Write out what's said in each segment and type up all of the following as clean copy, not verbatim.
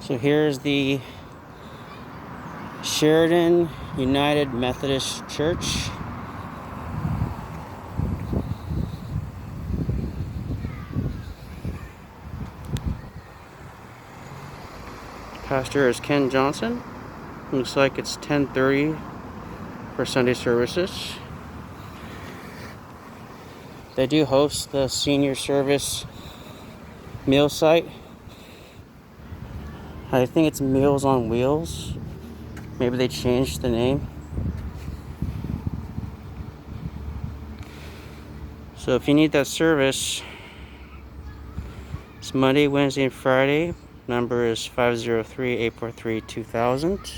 So here's the Sheridan United Methodist Church. Pastor is Ken Johnson. Looks like it's 10:30 for Sunday services. They do host the senior service meal site. I think it's Meals on Wheels. Maybe they changed the name. So if you need that service, it's Monday, Wednesday, and Friday. Number is 503-843-2000.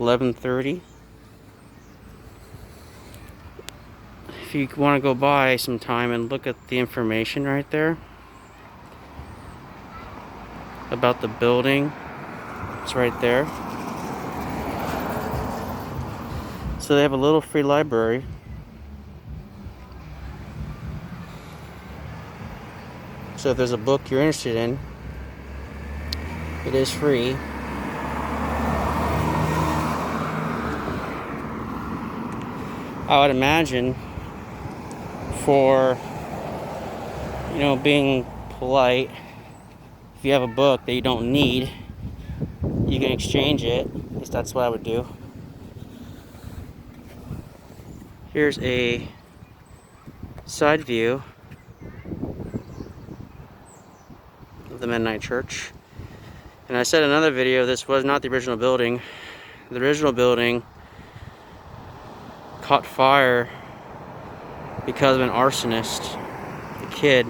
11:30. If you want to go by sometime and look at the information right there about the building, it's right there. So they have a little free library. So if there's a book you're interested in, it is free. I would imagine for, being polite, if you have a book that you don't need, you can exchange it. At least that's what I would do. Here's a side view of the Mennonite church. And I said in another video, this was not the original building. The original building caught fire because of an arsonist, a kid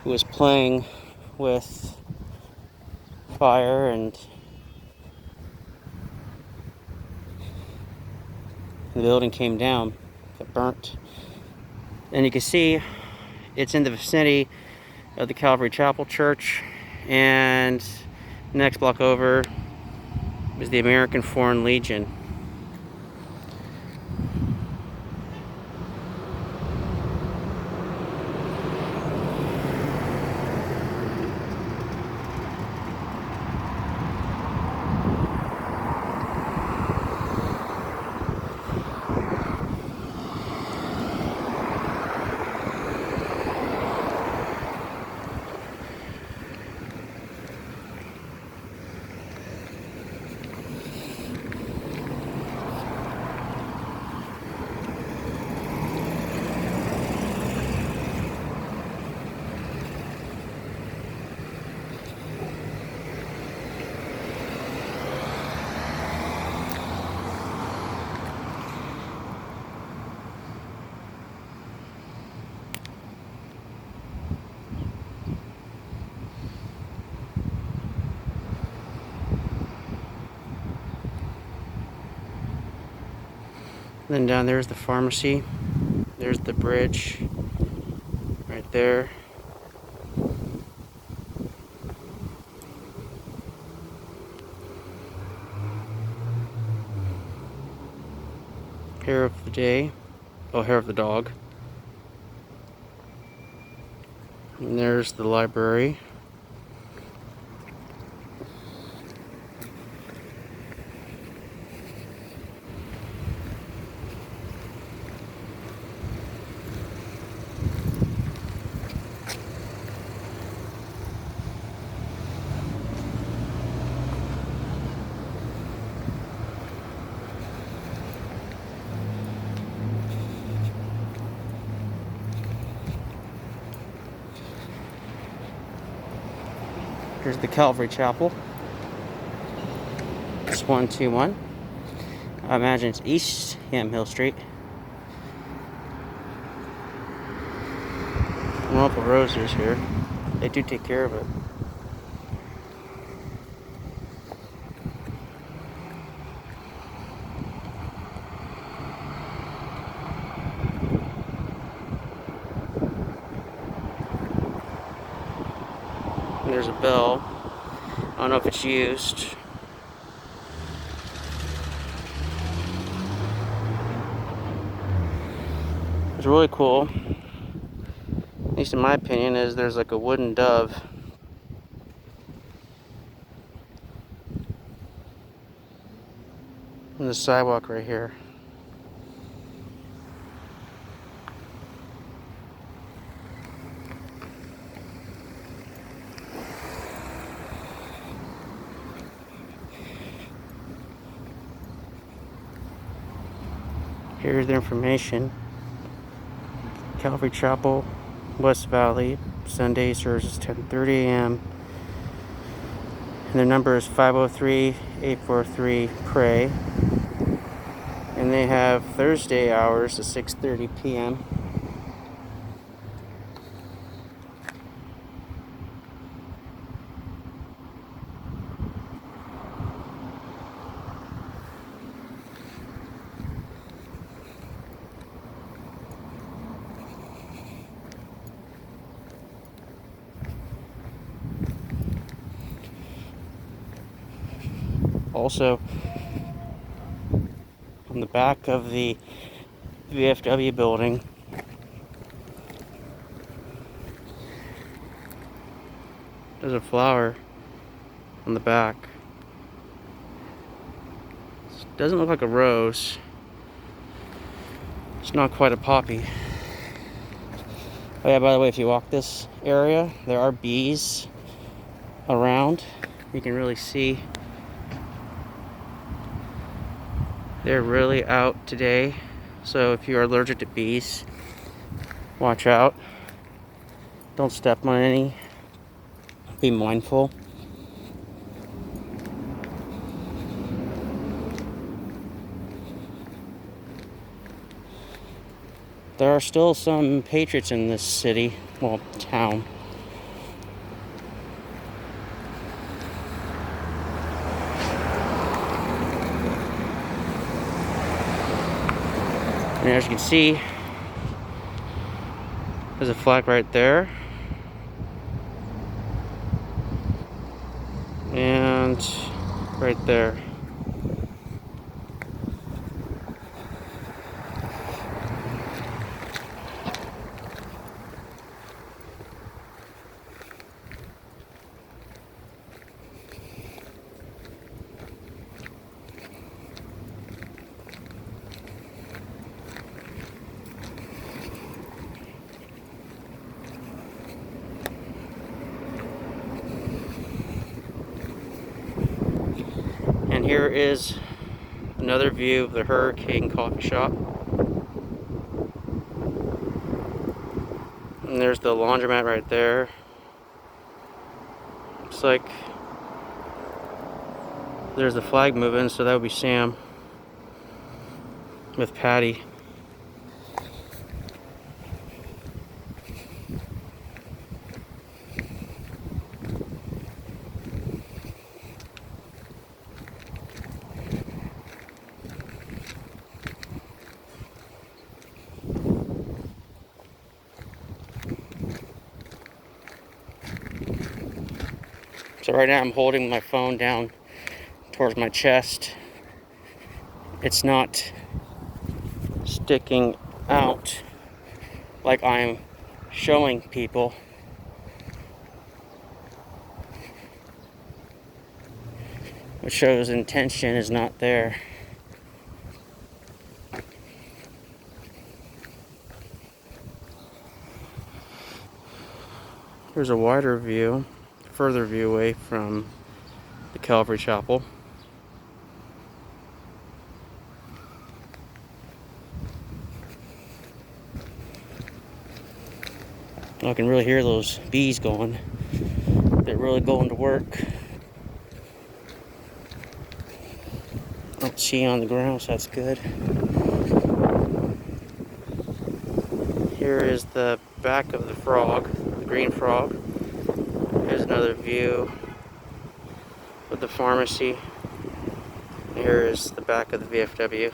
who was playing with fire, and the building came down, got burnt. And you can see it's in the vicinity of the Calvary Chapel Church, and next block over is the American Foreign Legion. Then down there's the pharmacy. There's the bridge right there. Hair of the day. Oh, hair of the dog. And there's the library. Here's the Calvary Chapel. It's 121. I imagine it's East Yamhill Street. Multiple roses here. They do take care of it. And there's a bell. I don't know if it's used. It's really cool, at least in my opinion, is there's like a wooden dove And the sidewalk right here. Here's the information. Calvary Chapel, West Valley, Sunday service 10:30 a.m. And their number is 503-843-PRAY. And they have Thursday hours at 6:30 p.m. Also, on the back of the VFW building, there's a flower on the back. It doesn't look like a rose. It's not quite a poppy. Oh yeah, by the way, if you walk this area, there are bees around. You can really see they're really out today. So if you are allergic to bees, watch out. Don't step on any. Be mindful. There are still some patriots in this city, well, town. And as you can see, there's a flag right there. And right there. And here is another view of the Hurricane Coffee Shop. And there's the laundromat right there. Looks like there's the flag moving, so that would be Sam with Patty. So right now I'm holding my phone down towards my chest. It's not sticking out like I'm showing people. Which shows intention is not there. Here's a wider view, further view away from the Calvary Chapel. I can really hear those bees going. They're really going to work. I don't see on the ground, so that's good. Here is the back of the frog, the green frog. Here's another view of the pharmacy. Here is the back of the VFW.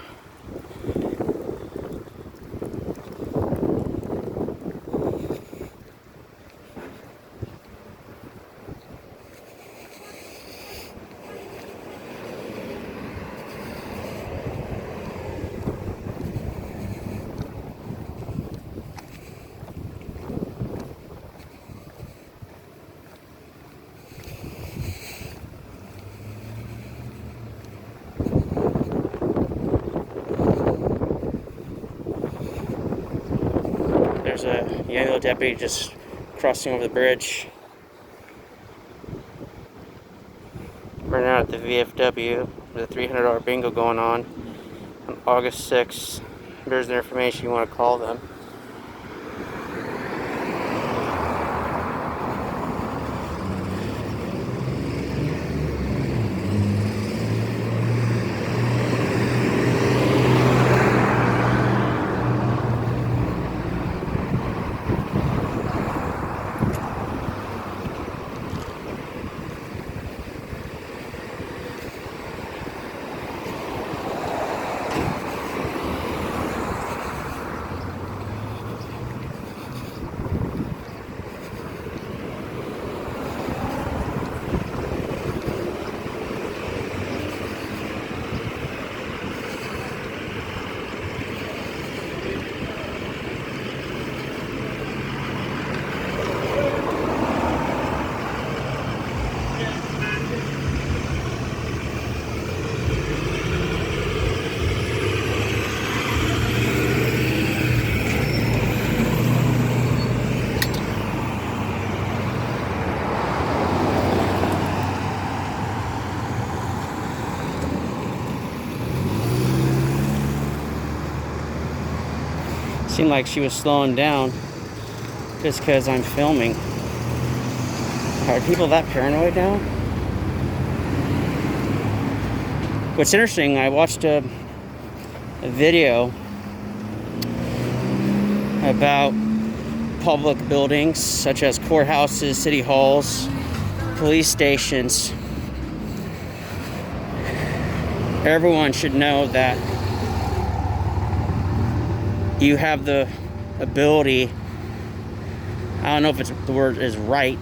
There's a yellow deputy just crossing over the bridge. We're now at the VFW with a $300 bingo going on August 6th. There's the information you want to call them. Seemed like she was slowing down just because I'm filming. Are people that paranoid now? What's interesting, I watched a video about public buildings such as courthouses, city halls, police stations. Everyone should know that you have the ability, I don't know if it's, the word is right,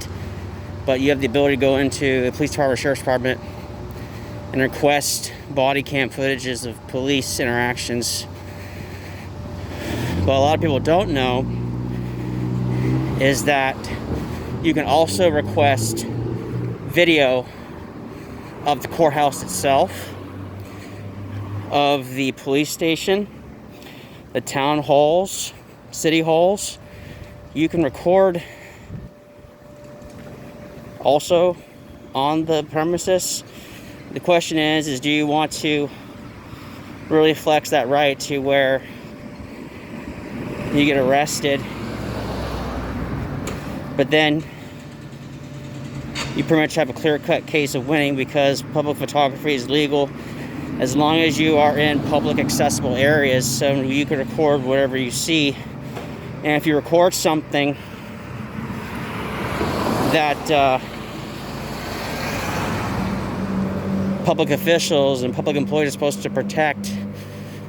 but you have the ability to go into the police department, sheriff's department, and request body cam footages of police interactions. What a lot of people don't know is that you can also request video of the courthouse itself, of the police station, the town halls, city halls. You can record also on the premises. The question is do you want to really flex that right to where you get arrested, but then you pretty much have a clear-cut case of winning because public photography is legal as long as you are in public accessible areas, so you can record whatever you see. And if you record something that public officials and public employees are supposed to protect,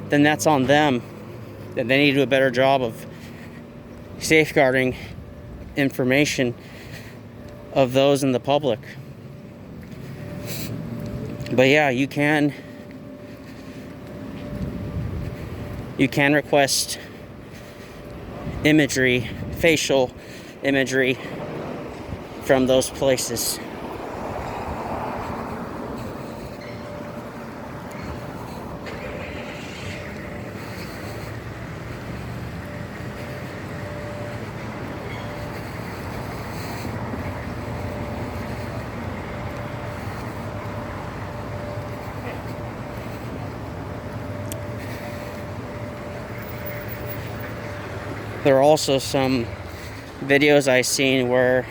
then that's on them. Then they need to do a better job of safeguarding information of those in the public. But yeah, you can request imagery, facial imagery from those places. There are also some videos I've seen where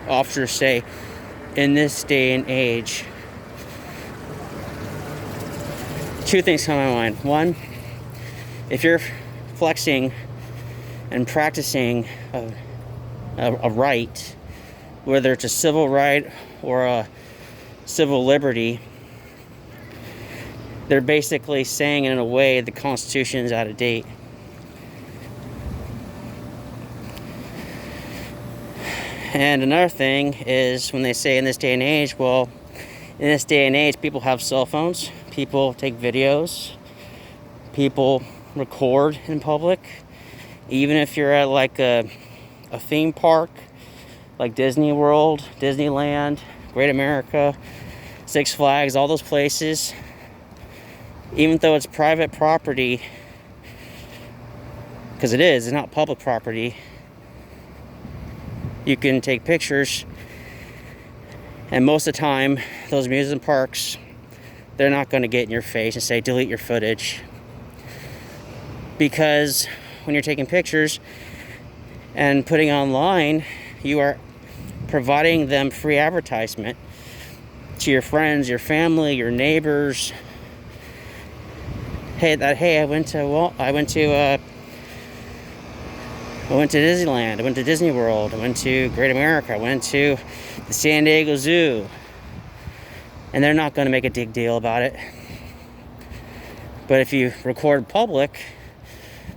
officers say, in this day and age, two things come to my mind. One, if you're flexing and practicing a right, whether it's a civil right or a civil liberty, they're basically saying in a way the Constitution is out of date. And another thing is when they say in this day and age, well, in this day and age, people have cell phones, people take videos, people record in public. Even if you're at like a theme park, like Disney World, Disneyland, Great America, Six Flags, all those places, even though it's private property, because it's not public property, You can take pictures, and most of the time, those amusement parks, they're not going to get in your face and say, delete your footage. Because when you're taking pictures and putting online, you are providing them free advertisement to your friends, your family, your neighbors. Hey, I went to Disneyland, I went to Disney World, I went to Great America, I went to the San Diego Zoo. And they're not going to make a big deal about it. But if you record public,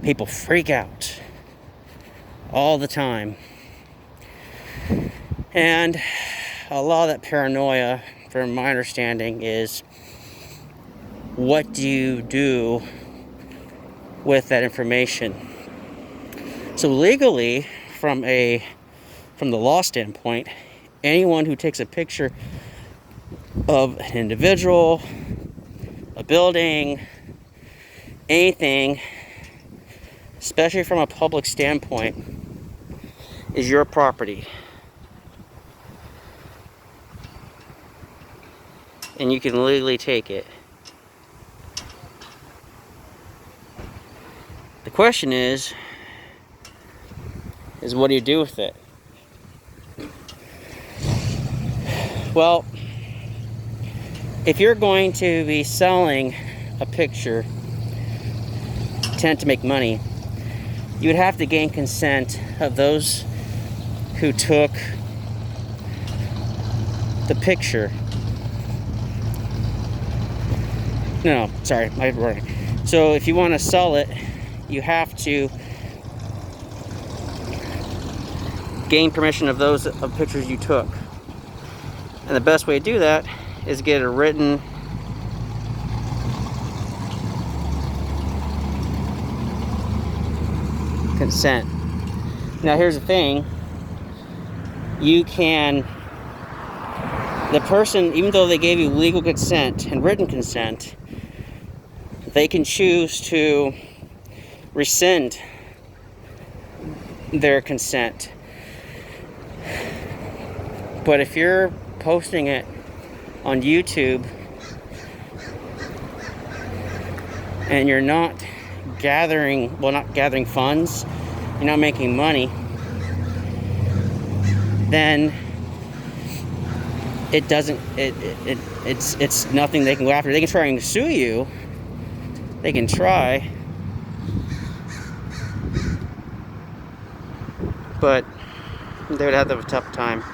people freak out all the time. And a lot of that paranoia, from my understanding, is what do you do with that information? So legally, from the law standpoint, anyone who takes a picture of an individual, a building, anything, especially from a public standpoint, is your property. And you can legally take it. The question is what do you do with it? Well, if you're going to be selling a picture, intent to make money, you would have to gain consent of those who took the picture. No, sorry, my wording. So if you want to sell it, you have to gain permission of those of pictures you took. And the best way to do that is get a written consent. Now here's the thing. You can, the person, even though they gave you legal consent and written consent, they can choose to rescind their consent. But if you're posting it on YouTube and you're not gathering funds, you're not making money, then it's nothing they can go after. They can try and sue you. They can try, but they would have to have a tough time.